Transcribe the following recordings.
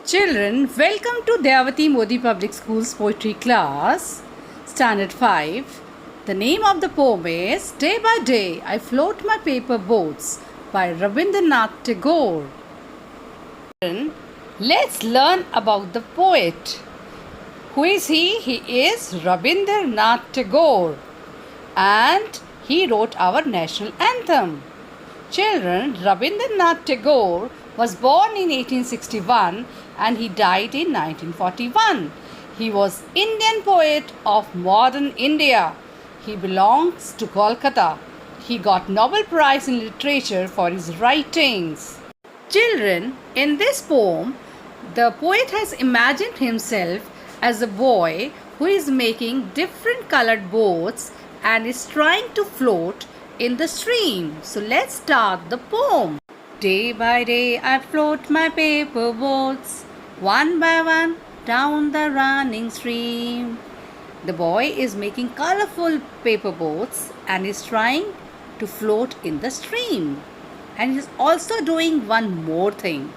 Children, welcome to Devati Modi Public School's poetry class, Standard 5. The name of the poem is Day by Day I Float My Paper Boats by Rabindranath Tagore. Children, let's learn about the poet. Who is he? He is Rabindranath Tagore and he wrote our national anthem. Children, Rabindranath Tagore was born in 1861 and he died in 1941. He was Indian poet of modern India. He belongs to Kolkata. He got Nobel Prize in Literature for his writings. Children, in this poem, the poet has imagined himself as a boy who is making different colored boats and is trying to float in the stream. So let's start the poem. Day by day I float my paper boats, one by one down the running stream. The boy is making colorful paper boats and is trying to float in the stream. And he's also doing one more thing.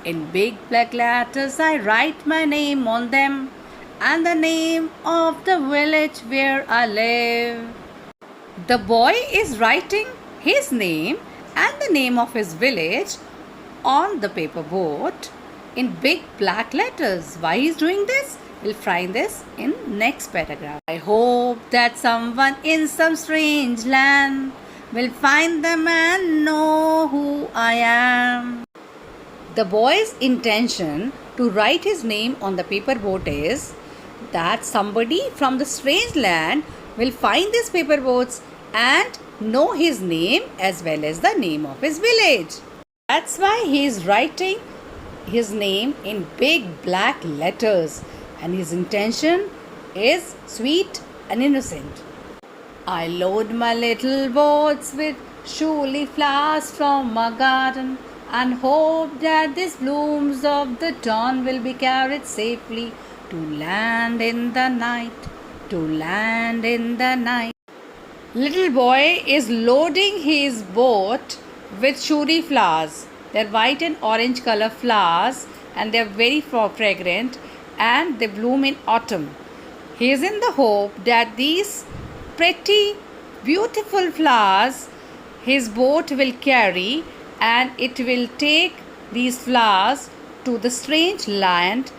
In big black letters I write my name on them and the name of the village where I live. The boy is writing his name and the name of his village on the paper boat in big black letters. Why he is doing this? We'll find this in next paragraph. I hope that someone in some strange land will find them and know who I am. The boy's intention to write his name on the paper boat is that somebody from the strange land will find these paper boats and know his name as well as the name of his village. That's why he is writing his name in big black letters and his intention is sweet and innocent. I load my little boats with surely flowers from my garden and hope that these blooms of the dawn will be carried safely to land in the night, to land in the night. Little boy is loading his boat with shuri flowers. They're white and orange color flowers and they're very fragrant and they bloom in autumn. He is in the hope that these pretty, beautiful flowers his boat will carry and it will take these flowers to the strange land